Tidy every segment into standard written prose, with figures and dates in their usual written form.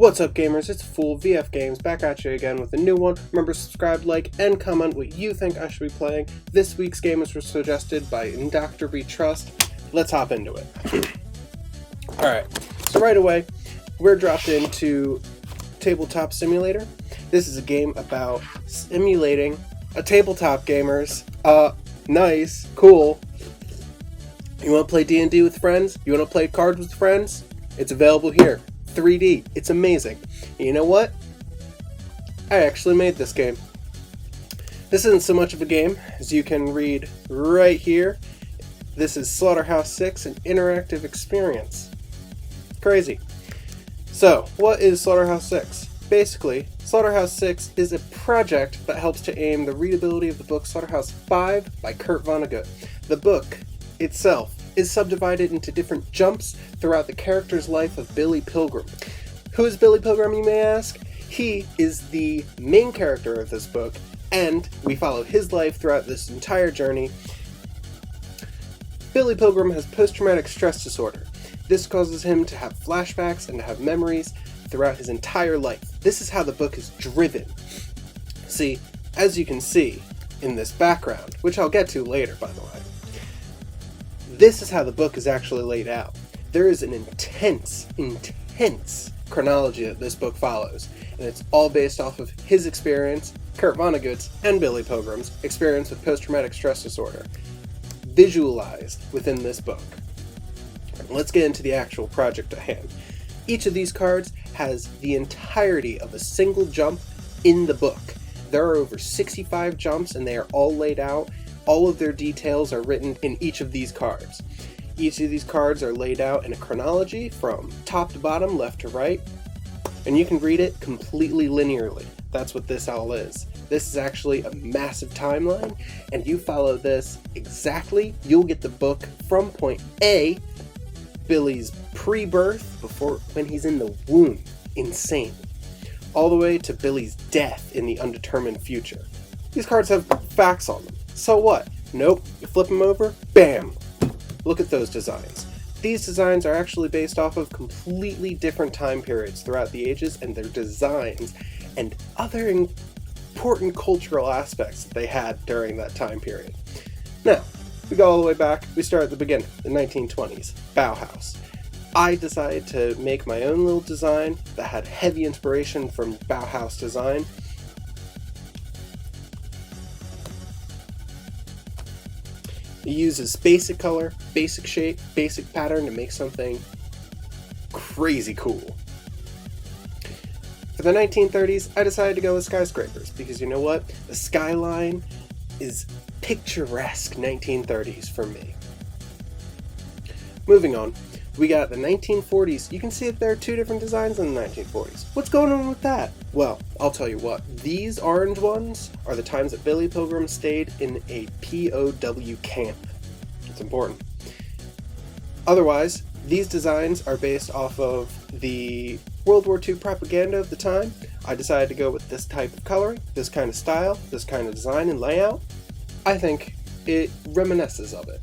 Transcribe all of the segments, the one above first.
What's up, gamers? It's Fool VF Games back at you again with a new one. Remember, subscribe, like, and comment what you think I should be playing. This week's game was suggested by Dr. B Trust. Let's hop into it. Alright, so right away, we're dropped into Tabletop Simulator. This is a game about simulating a tabletop, gamers. Nice, cool. You want to play D&D with friends? You want to play cards with friends? It's available here. 3D. It's amazing. You know what? I actually made this game. This isn't so much of a game, as you can read right here. This is Slaughterhouse-Six, an interactive experience. Crazy. So, what is Slaughterhouse-Six? Basically, Slaughterhouse-Six is a project that helps to aim the readability of the book Slaughterhouse-Five by Kurt Vonnegut. The book itself is subdivided into different jumps throughout the character's life of Billy Pilgrim. Who is Billy Pilgrim, you may ask? He is the main character of this book, and we follow his life throughout this entire journey. Billy Pilgrim has post-traumatic stress disorder. This causes him to have flashbacks and to have memories throughout his entire life. This is how the book is driven. See, as you can see in this background, which I'll get to later, by the way, this is how the book is actually laid out. There is an intense chronology that this book follows, and it's all based off of his experience, Kurt Vonnegut's, and Billy Pilgrim's experience with post-traumatic stress disorder, visualized within this book. Let's get into the actual project at hand. Each of these cards has the entirety of a single jump in the book. There are over 65 jumps, and they are all laid out. All of their details are written in each of these cards. Each of these cards are laid out in a chronology from top to bottom, left to right, and you can read it completely linearly. That's what this all is. This is actually a massive timeline, and you follow this exactly, you'll get the book from point A, Billy's pre-birth, before when he's in the womb, insane, all the way to Billy's death in the undetermined future. These cards have facts on them. So what? Nope. You flip them over, bam! Look at those designs. These designs are actually based off of completely different time periods throughout the ages, and their designs and other important cultural aspects that they had during that time period. Now, we go all the way back. We start at the beginning, the 1920s, Bauhaus. I decided to make my own little design that had heavy inspiration from Bauhaus design. It uses basic color, basic shape, basic pattern to make something crazy cool. For the 1930s, I decided to go with skyscrapers because you know what? The skyline is picturesque 1930s for me. Moving on, we got the 1940s. You can see that there are two different designs in the 1940s. What's going on with that? Well, I'll tell you what. These orange ones are the times that Billy Pilgrim stayed in a POW camp. It's important. Otherwise, these designs are based off of the World War II propaganda of the time. I decided to go with this type of coloring, this kind of style, this kind of design and layout. I think it reminisces of it.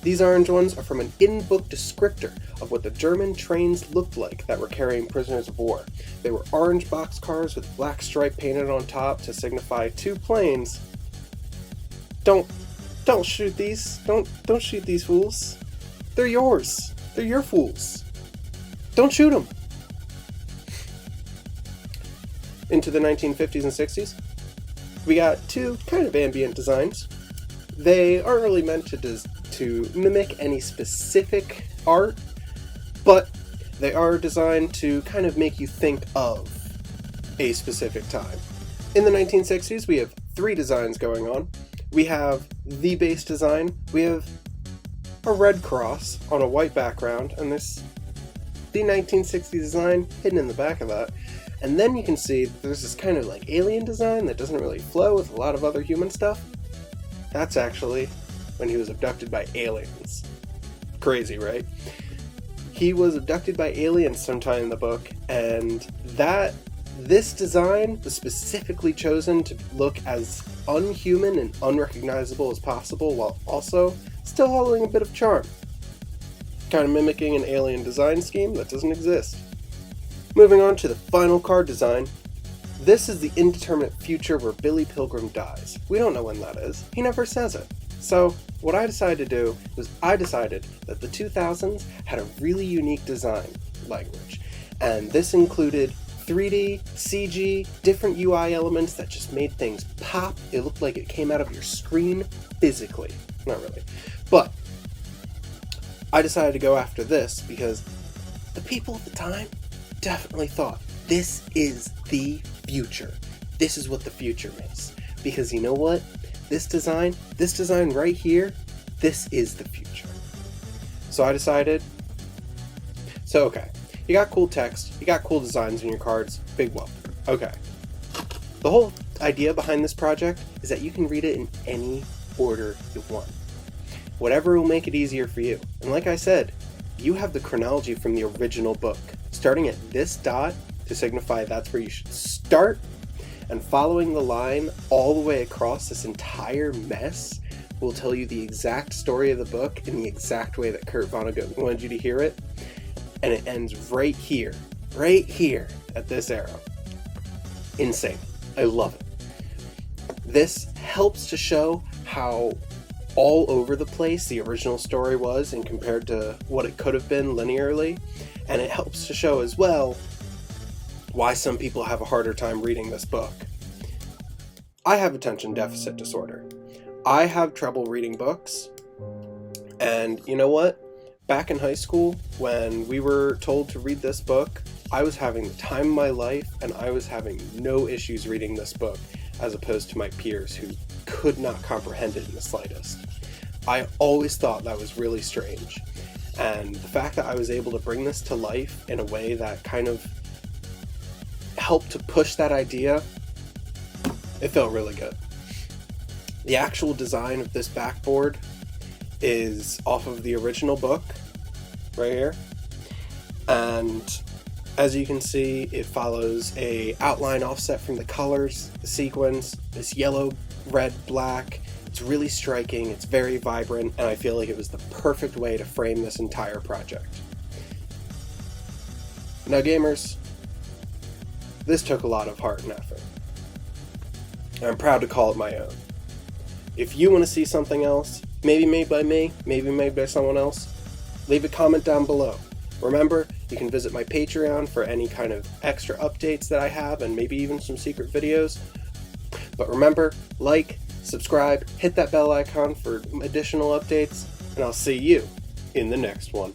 These orange ones are from an in-book descriptor of what the German trains looked like that were carrying prisoners of war. They were orange boxcars with black stripe painted on top to signify two planes. Don't shoot these. Don't shoot these fools. They're yours. They're your fools. Don't shoot them. Into the 1950s and 60s, we got two kind of ambient designs. They aren't really meant to mimic any specific art, but they are designed to kind of make you think of a specific time. In the 1960s, we have three designs going on. We have the base design, we have a red cross on a white background, and there's the 1960s design hidden in the back of that. And then you can see there's this kind of like alien design that doesn't really flow with a lot of other human stuff. That's actually when he was abducted by aliens. Crazy, right? He was abducted by aliens sometime in the book, and this design was specifically chosen to look as unhuman and unrecognizable as possible, while also still holding a bit of charm. Kind of mimicking an alien design scheme that doesn't exist. Moving on to the final card design. This is the indeterminate future where Billy Pilgrim dies. We don't know when that is. He never says it. So, what I decided to do was I decided that the 2000s had a really unique design language. And this included 3D, CG, different UI elements that just made things pop. It looked like it came out of your screen physically. Not really. But I decided to go after this because the people at the time definitely thought this is the future. This is what the future is. Because you know what? This design right here, this is the future. So I decided, okay, you got cool text, you got cool designs in your cards, big whoop. Okay. The whole idea behind this project is that you can read it in any order you want. Whatever will make it easier for you. And like I said, you have the chronology from the original book, starting at this dot to signify that's where you should start, and following the line all the way across this entire mess will tell you the exact story of the book in the exact way that Kurt Vonnegut wanted you to hear it. And it ends right here at this arrow. Insane. I love it. This helps to show how all over the place the original story was and compared to what it could have been linearly. And it helps to show as well why some people have a harder time reading this book. I have attention deficit disorder. I have trouble reading books. And you know what? Back in high school, when we were told to read this book, I was having the time of my life and I was having no issues reading this book as opposed to my peers who could not comprehend it in the slightest. I always thought that was really strange. And the fact that I was able to bring this to life in a way that kind of helped to push that idea, it felt really good. The actual design of this backboard is off of the original book, right here. And as you can see, it follows a outline offset from the colors, the sequins, this yellow, red, black. It's really striking, it's very vibrant, and I feel like it was the perfect way to frame this entire project. Now gamers, this took a lot of heart and effort. I'm proud to call it my own. If you want to see something else, maybe made by me, maybe made by someone else, leave a comment down below. Remember, you can visit my Patreon for any kind of extra updates that I have and maybe even some secret videos. But remember, like, subscribe, hit that bell icon for additional updates, and I'll see you in the next one.